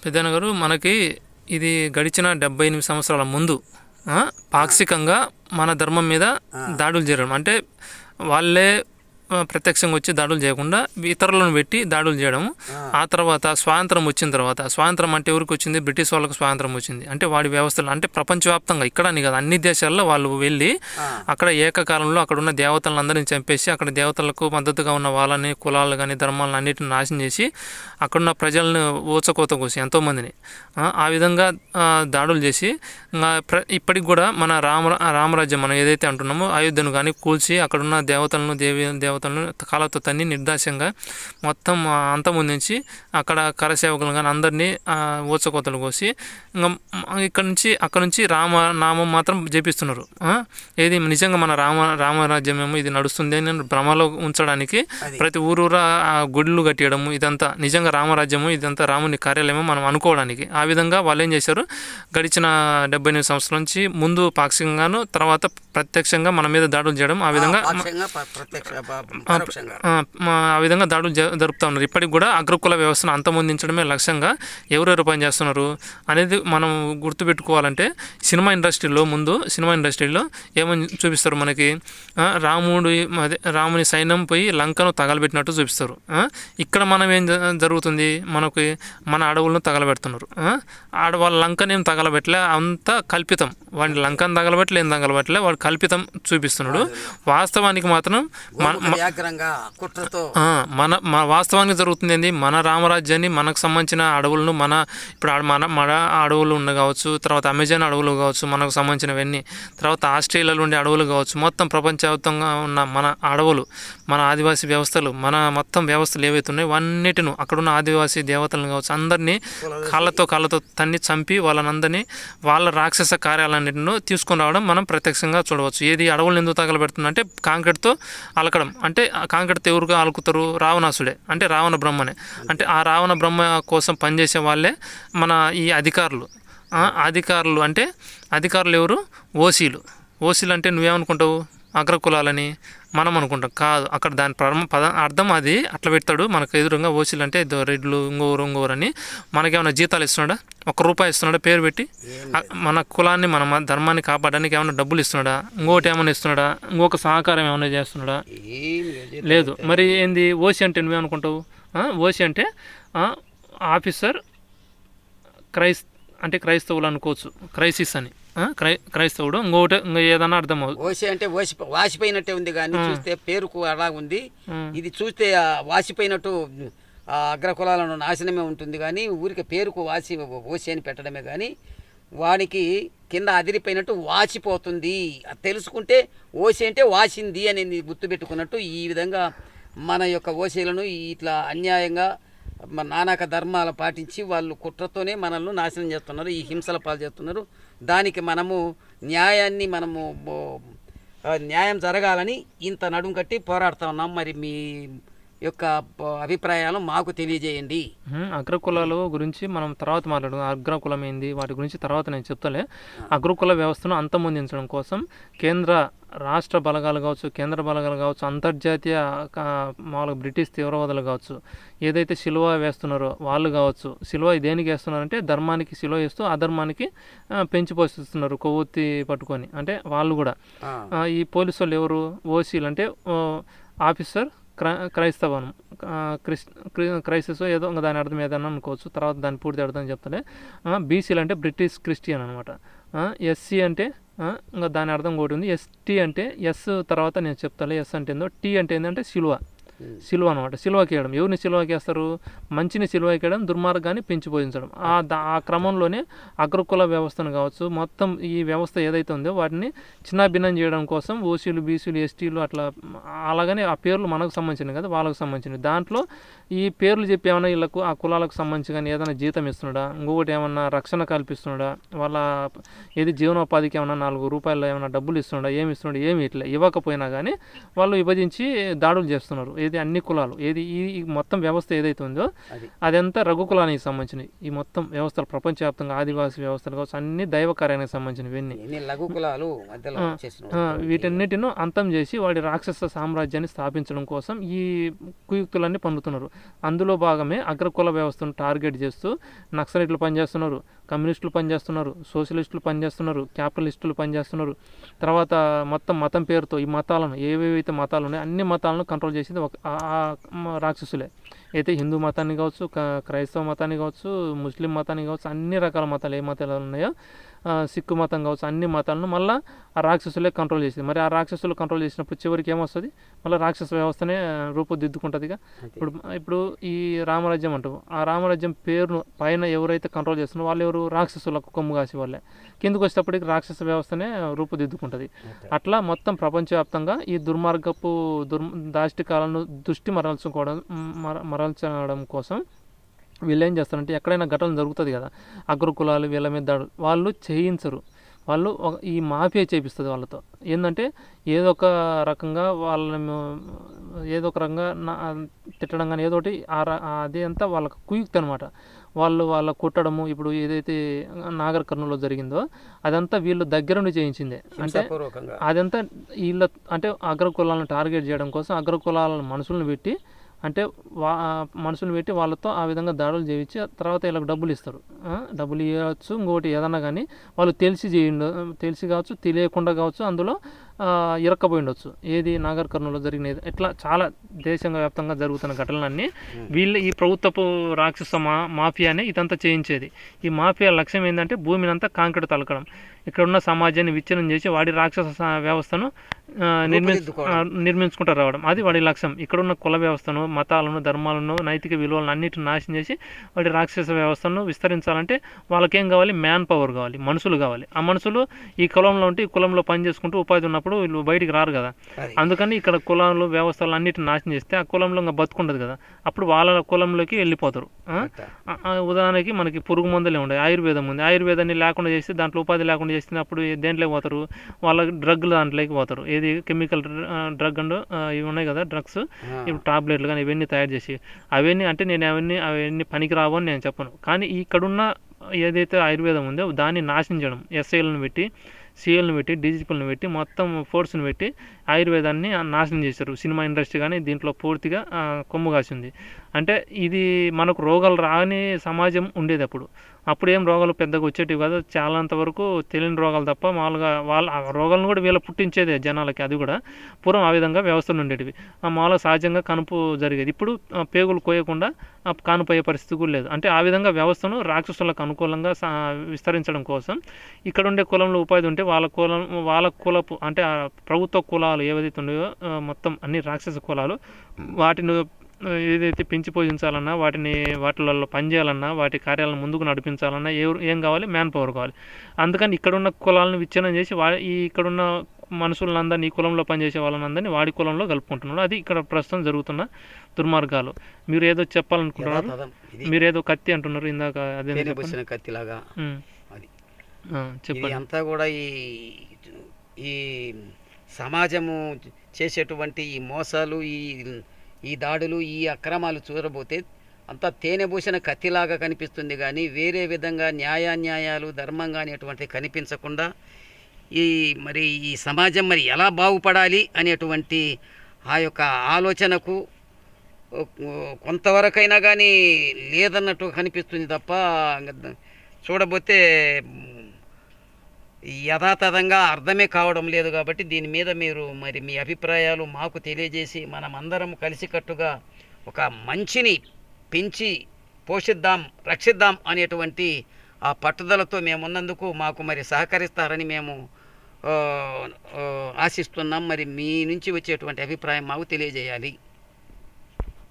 పెద్దన్న గారు మనకి ఇది గడిచిన 78 సంవత్సరాల ముందు పాక్షికంగా మన ధర్మం మీద దాడులు చేయడం అంటే వాళ్ళే ప్రత్యక్షంగా వచ్చి దాడులు చేయకుండా ఇతరులను పెట్టి దాడులు చేయడం. ఆ తర్వాత స్వాతంత్రం వచ్చిన తర్వాత, స్వాతంత్రం అంటే ఎవరికి వచ్చింది? బ్రిటిష్ వాళ్ళకు స్వాతంత్రం వచ్చింది. అంటే వాడి వ్యవస్థలు అంటే ప్రపంచవ్యాప్తంగా ఇక్కడ అని కాదు అన్ని దేశాల్లో వాళ్ళు వెళ్ళి అక్కడ ఏకకాలంలో అక్కడ ఉన్న దేవతలందరినీ చంపేసి అక్కడ దేవతలకు మద్దతుగా ఉన్న వాళ్ళని కులాలు కానీ ధర్మాలను అన్నిటిని నాశనం చేసి అక్కడున్న ప్రజలను ఊచకోత కోసి ఎంతోమందిని ఆ విధంగా దాడులు చేసి ఇప్పటికి కూడా మన రామరాజ్యం మనం ఏదైతే అంటున్నామో అయోధ్యను కానీ కూల్చి అక్కడున్న దేవతలను దేవతలను కాళ్ళతో తన్ని నిర్దాస్యంగా మొత్తం అంతమొందించి అక్కడ కరసేవకులు కానీ అందరినీ ఊచకోతలు కోసి అక్కడ నుంచి రామనామం మాత్రం జపిస్తున్నారు. ఏది నిజంగా మన రామరాజ్యమేమో ఇది నడుస్తుంది అని భ్రమలో ఉంచడానికి ప్రతి ఊరూరా గుడులు కట్టేయడము ఇదంతా నిజంగా రామరాజ్యము ఇదంతా రాముని కార్యాలయమో మనం అనుకోవడానికి. ఆ విధంగా వాళ్ళు ఏం చేశారు? గడిచిన 78 సంవత్సరాల నుంచి ముందు పాక్షికంగాను తర్వాత ప్రత్యక్షంగా మన మీద దాడులు చేయడం ఆ విధంగా దాడులు జరుపుతూ ఉన్నారు. ఇప్పటికి కూడా అగ్రకుల వ్యవస్థను అంతమొందించడమే లక్ష్యంగా ఎవరెవరు పనిచేస్తున్నారు అనేది మనం గుర్తుపెట్టుకోవాలంటే సినిమా ఇండస్ట్రీలో ఏమని చూపిస్తారు మనకి? రాముని సైన్యం పోయి లంకను తగలబెట్టినట్టు చూపిస్తారు. ఇక్కడ మనం ఏం జరుగుతుంది? మనకి మన అడవులను తగలబెడుతున్నారు. వాళ్ళ లంకనేం తగలబెట్టలే, అంతా కల్పితం. వాడిని లంకను తగలబెట్టలే, ఏం తగలబెట్టలే, వాడు కల్పితం చూపిస్తున్నాడు. వాస్తవానికి మాత్రం వాస్తవానికి జరుగుతుంది ఏంది? మన రామరాజ్యాన్ని మనకు సంబంధించిన అడవులను ఇప్పుడు మన అడవులు ఉన్న కావచ్చు, తర్వాత అమెజాన్ అడవులు కావచ్చు మనకు సంబంధించినవన్నీ, తర్వాత ఆస్ట్రేలియాలో ఉండే అడవులు కావచ్చు, మొత్తం ప్రపంచవ్యాప్తంగా ఉన్న మన అడవులు, మన ఆదివాసీ వ్యవస్థలు, మన మొత్తం వ్యవస్థలు ఏవైతే ఉన్నాయో అన్నిటిను అక్కడున్న ఆదివాసీ దేవతలను కావచ్చు అందరినీ కాళ్ళతో తన్ని చంపి వాళ్ళనందరినీ వాళ్ళ రాక్షస కార్యాలన్నింటినూ తీసుకొని రావడం మనం ప్రత్యక్షంగా చూడవచ్చు. ఏది అడవులను ఎందుకు తగలబెడుతుంది అంటే కాంక్రీట్తో అలకడం. అంటే కాంక్రీట్తో ఎవరుగా అలుకుతారు? రావణాసుడే, అంటే రావణ బ్రహ్మనే. అంటే ఆ రావణ బ్రహ్మ కోసం పనిచేసే వాళ్ళే మన ఈ అధికారులు అంటే అధికారులు ఎవరు? ఓసీలు అంటే నువ్వేమనుకుంటావు? అగ్రకులాలని మనం అనుకుంటాం. కాదు, అక్కడ దాని అర్థం అది అట్లా పెడతాడు మనకు ఎదురుగా. ఓసీలు అంటే రెడ్లు ఇంకోరు అని. మనకేమైనా జీతాలు ఇస్తున్నాడా? ₹1 ఇస్తున్నాడా పేరు పెట్టి? మన కులాన్ని మన ధర్మాన్ని కాపాడడానికి ఏమైనా డబ్బులు ఇస్తున్నాడా? ఇంకోటి ఏమైనా ఇస్తున్నాడా? ఇంకొక సహకారం ఏమైనా చేస్తున్నాడా? లేదు. మరి ఏంది ఓసీ అంటే నువ్వేమనుకుంటావు? ఓసీ అంటే ఆఫీసర్ క్రైస్తవులు అనుకోవచ్చు, క్రైసిస్ అని. క్రైస్తవుడు ఇంకొకటి ఏదన్నా అర్థం అవుతుంది. ఓసి అంటే వాసిపోయినట్టే ఉంది కానీ చూస్తే పేరుకు అలా ఉంది. ఇది చూస్తే వాసిపోయినట్టు అగ్రకులాలను నాశనమే ఉంటుంది కానీ ఊరికి పేరుకు ఓసి అని పెట్టడమే కానీ వానికి కింద అదిరిపోయినట్టు వాసిపోతుంది. తెలుసుకుంటే ఓసి అంటే వాసింది అనేది గుర్తుపెట్టుకున్నట్టు ఈ విధంగా మన యొక్క ఓసీలను ఇట్లా అన్యాయంగా నానాక ధర్మాలు పాటించి వాళ్ళు కుట్రతోనే మనల్ని నాశనం చేస్తున్నారు, ఈ హింసల పాలు చేస్తున్నారు. దానికి న్యాయం జరగాలని ఇంత నడుం కట్టి పోరాడుతూ ఉన్నాం. మరి మీ యొక్క అభిప్రాయాలు మాకు తెలియజేయండి. అగ్రకులాల గురించి మనం తర్వాత మాట్లాడుకుందాం. అగ్రకులం ఏంది వాటి గురించి తర్వాత నేను చెప్తాలే. అగ్రకుల వ్యవస్థను అంతమొందించడం కోసం రాష్ట్ర బలగాలు కావచ్చు, కేంద్ర బలగాలు కావచ్చు, అంతర్జాతీయ మామూలుగా బ్రిటిష్ తీవ్రవాదులు కావచ్చు, ఏదైతే సిలువ వేస్తున్నారో వాళ్ళు కావచ్చు. సిలువ దేనికి వేస్తున్నారంటే ధర్మానికి సిలువ వేస్తూ అధర్మానికి పెంచి పోషిస్తున్నారు కొవ్వొత్తి పట్టుకొని. అంటే వాళ్ళు కూడా ఈ పోలీసు వాళ్ళు ఎవరు? ఓసీలు అంటే ఆఫీసర్ క్రైస్తవనం, క్రైసిస్ ఏదో ఇంకా దాని అర్థం ఏదన్నా అనుకోవచ్చు. తర్వాత దాని పూర్తి అర్థం చెప్తానే. బీసీలు అంటే బ్రిటిష్ క్రిస్టియన్ అనమాట. ఎస్సీ అంటే ఇంకా దాని అర్థం ఒకటి ఉంది. ఎస్టీ అంటే ఎస్ తర్వాత నేను చెప్తాను ఎస్ అంటే ఏందో. టీ అంటే ఏంటంటే సిలువ అనమాట. సిలువకి వేయడం. ఎవరిని సిలువకి వేస్తారు? మంచిని సిలువకి వేయడం, దుర్మార్గాన్ని పెంచిపోయించడం. ఆ క్రమంలోనే అగ్రకుల వ్యవస్థను కావచ్చు మొత్తం ఈ వ్యవస్థ ఏదైతే ఉందో వాటిని చిన్నాభిన్నం చేయడం కోసం ఓసీలు, బీసీలు, ఎస్టీలు అట్లా అలాగనే ఆ పేర్లు మనకు సంబంధించినవి కదా వాళ్ళకు సంబంధించినవి. దాంట్లో ఈ పేర్లు చెప్పి ఏమైనా వీళ్ళకు ఆ కులాలకు సంబంధించి కానీ ఏదైనా జీతం ఇస్తున్నాడా? ఇంకొకటి ఏమన్నా రక్షణ కల్పిస్తున్నాడా? వాళ్ళ ఏది జీవనోపాధికి ఏమన్నా ₹4 ఏమైనా డబ్బులు ఇస్తున్నాడా? ఏమి ఇస్తున్నాడు? ఏమి ఇట్లా ఇవ్వకపోయినా కానీ వాళ్ళు విభజించి దాడులు చేస్తున్నారు. ఏది అన్ని కులాలు ఏది ఈ మొత్తం వ్యవస్థ ఏదైతే ఉందో అది అదంతా రఘుకులానికి సంబంధించినవి. ఈ మొత్తం వ్యవస్థలు ప్రపంచవ్యాప్తంగా ఆదివాసీ వ్యవస్థలు కావచ్చు అన్ని దైవ కార్యానికి సంబంధించినవి ఇవన్నీ. ఎన్ని లఘు కులాలు మధ్యలో వచ్చేసిన వీటన్నిటిను అంతం చేసి వాడి రాక్షస సామ్రాజ్యాన్ని స్థాపించడం కోసం ఈ కుయుక్తులన్నీ పన్నుతున్నారు. అందులో భాగమే అగ్రకుల వ్యవస్థను టార్గెట్ చేస్తూ నక్సలైట్లు పనిచేస్తున్నారు, కమ్యూనిస్టులు పనిచేస్తున్నారు, సోషలిస్టులు పనిచేస్తున్నారు, క్యాపిటలిస్టులు పనిచేస్తున్నారు. తర్వాత మొత్తం మతం పేరుతో ఈ మతాలను ఏవేవైతే మతాలు ఉన్నాయో అన్ని మతాలను కంట్రోల్ చేసేది రాక్షసులే. అయితే హిందూ మతాన్ని కావచ్చు, క్రైస్తవ మతాన్ని కావచ్చు, ముస్లిం మతాన్ని కావచ్చు, అన్ని రకాల మతాలు ఏ మతాలు ఉన్నాయో, సిక్కు మతం కావచ్చు, అన్ని మతాలను మళ్ళీ ఆ రాక్షసులే కంట్రోల్ చేసేది. మరి ఆ రాక్షసులు కంట్రోల్ చేసినప్పుడు చివరికి ఏమొస్తుంది? మళ్ళీ రాక్షస వ్యవస్థనే రూపుదిద్దుకుంటుందిగా. ఇప్పుడు ఈ రామరాజ్యం అంటారు, ఆ రామరాజ్యం పేరును పైన ఎవరైతే కంట్రోల్ చేస్తున్నారో వాళ్ళు ఎవరు? రాక్షసులకు కొమ్ము కాసి వాళ్ళే. కిందకు వచ్చేటప్పటికి రాక్షస వ్యవస్థనే రూపుదిద్దుకుంటుంది. అట్లా మొత్తం ప్రపంచవ్యాప్తంగా ఈ దుర్మార్గపు దాష్టికాలను దృష్టి మరల్చడం కోసం వీళ్ళు ఏం చేస్తారంటే ఎక్కడైనా ఘటన జరుగుతుంది కదా, అగ్రకులాలు వీళ్ళ మీద దాడులు వాళ్ళు చేయించరు. వాళ్ళు ఈ మాఫియా చేపిస్తుంది వాళ్ళతో. ఏంటంటే ఏదో ఒక రకంగా వాళ్ళని తిట్టడం కానీ ఏదో ఒకటి అదే అంతా వాళ్ళకి కుయుక్తి అనమాట. వాళ్ళ కుట్టడము. ఇప్పుడు ఏదైతే నాగర్ కర్నూలులో జరిగిందో అదంతా వీళ్ళు దగ్గరుండి చేయించిందే. అంటే అదంతా వీళ్ళ అంటే అగ్రకులాలను టార్గెట్ చేయడం కోసం అగ్రకులాల మనుషులను పెట్టి అంటే మనుషులు పెట్టి వాళ్ళతో ఆ విధంగా దాడులు చేయించి తర్వాత వీళ్ళకి డబ్బులు ఇస్తారు. డబ్బులు ఇవ్వచ్చు, ఇంకోటి ఏదన్నా కానీ వాళ్ళు తెలిసి కావచ్చు, తెలియకుండా కావచ్చు, అందులో ఇరక్కపోయి ఉండొచ్చు. ఏది నాగర్ కర్నూలులో జరిగినది. ఇట్లా చాలా దేశవ్యాప్తంగా జరుగుతున్న ఘటనలన్నీ వీళ్ళు ఈ ప్రభుత్వపు రాక్షస మాఫియానే ఇదంతా చేయించేది. ఈ మాఫియా లక్ష్యం ఏంటంటే భూమిని అంతా కాంక్రీట్ తలకడం, ఇక్కడ ఉన్న సమాజాన్ని విచ్ఛిన్నం చేసి వాడి రాక్షస వ్యవస్థను నిర్మించుకుంటూ రావడం. అది వాడి లక్ష్యం. ఇక్కడున్న కుల వ్యవస్థను, మతాలను, ధర్మాలను, నైతిక విలువలను అన్నిటిని నాశనం చేసి వాడి రాక్షస వ్యవస్థను విస్తరించాలంటే వాళ్ళకేం కావాలి? మ్యాన్ పవర్ కావాలి, మనుషులు కావాలి. ఆ మనుషులు ఈ కులంలో ఉంటే ఈ కులంలో పని చేసుకుంటూ ఉపాధి ఉన్నప్పుడు వీళ్ళు బయటికి రారు కదా. అందుకని ఇక్కడ కులాలు వ్యవస్థలు అన్నిటిని నాశనం చేస్తే ఆ కులంలో ఇంకా బతుకుండదు కదా. అప్పుడు వాళ్ళ కులంలోకి వెళ్ళిపోతారు. ఉదాహరణకి మనకి పురుగు మందులే ఉన్నాయి, ఆయుర్వేదం ఉంది. ఆయుర్వేదాన్ని లేకుండా చేస్తే దాంట్లో ఉపాధి లేకుండా చేస్తే అప్పుడు దేంట్లోకి పోతారు? వాళ్ళ డ్రగ్లు దాంట్లోకి పోతారు. ఏది కెమికల్ డ్రగ్ అండ్ ఇవి ఉన్నాయి కదా డ్రగ్స్, ఇప్పుడు టాబ్లెట్లు కానీ ఇవన్నీ తయారు చేసి అవన్నీ అంటే నేను అవన్నీ పనికి రావు అని నేను చెప్పను. కానీ ఇక్కడున్న ఏదైతే ఆయుర్వేదం ఉందో దాన్ని నాశనం చేయడం, ఎస్ఐలను పెట్టి, సీఎల్ని పెట్టి, డీజీపీలను పెట్టి, మొత్తం ఫోర్స్ని పెట్టి ఆయుర్వేదాన్ని నాశనం చేశారు. సినిమా ఇండస్ట్రీ కానీ దీంట్లో పూర్తిగా కొమ్ము కాసింది. అంటే ఇది మనకు రోగాలు రాని సమాజం ఉండేది అప్పుడు ఏం రోగాలు పెద్దగా వచ్చేటివి కాదు. చాలాంత వరకు తెలియని రోగాలు తప్ప మామూలుగా వాళ్ళ రోగాలను కూడా వీళ్ళ పుట్టించేదే జనాలకి. అది కూడా పూర్వం ఆ విధంగా వ్యవస్థలు ఉండేటివి. మామూలుగా సహజంగా కనుపు జరిగేది. ఇప్పుడు పేగులు కోయకుండా కానుపోయే పరిస్థితి కూడా లేదు. అంటే ఆ విధంగా వ్యవస్థను రాక్షసులకు అనుకూలంగా విస్తరించడం కోసం ఇక్కడ ఉండే కులంలో ఉపాధి ఉంటే వాళ్ళ కులపు అంటే ప్రభుత్వ కులాలు ఏవైతే ఉన్నాయో మొత్తం అన్ని రాక్షస కులాలు వాటిని ఏదైతే పెంచి పోషించాలన్నా, వాటిలలో పనిచేయాలన్నా, వాటి కార్యాలను ముందుకు నడిపించాలన్నా ఏం కావాలి? మ్యాన్ పవర్ కావాలి. అందుకని ఇక్కడున్న కులాలను విచ్ఛిన్నం చేసి ఇక్కడున్న మనుషులందరినీ ఈ కులంలో పనిచేసే వాళ్ళందరినీ వాడి కులంలో కలుపుకుంటున్నారు. అది ఇక్కడ ప్రస్తుతం జరుగుతున్న దుర్మార్గాలు. మీరు ఏదో చెప్పాలనుకుంటున్నారు, మీరేదో కత్తి అంటున్నారు ఇందాక, అదే కత్తిలాగా చెప్పండి. అంతా కూడా ఈ సమాజము చేసేటువంటి ఈ మోసాలు, ఈ దాడులు, ఈ అక్రమాలు చూడబోతే అంతా తేనెబూసిన కత్తిలాగా కనిపిస్తుంది. కానీ వేరే విధంగా న్యాయాలు ధర్మం కానీ అటువంటివి కనిపించకుండా మరి ఈ సమాజం మరి ఎలా బాగుపడాలి అనేటువంటి ఆ యొక్క ఆలోచనకు కొంతవరకైనా కానీ లేదన్నట్టు కనిపిస్తుంది తప్ప చూడబోతే యథాతథంగా అర్థమే కావడం లేదు. కాబట్టి దీని మీద మీరు మరి మీ అభిప్రాయాలు మాకు తెలియజేసి మనమందరం కలిసికట్టుగా ఒక మంచిని పెంచి పోషిద్దాం, రక్షిద్దాం అనేటువంటి ఆ పట్టుదలతో మేమున్నందుకు మాకు మరి సహకరిస్తారని మేము ఆశిస్తున్నాం. మరి మీ నుంచి వచ్చేటువంటి అభిప్రాయం మాకు తెలియజేయాలి.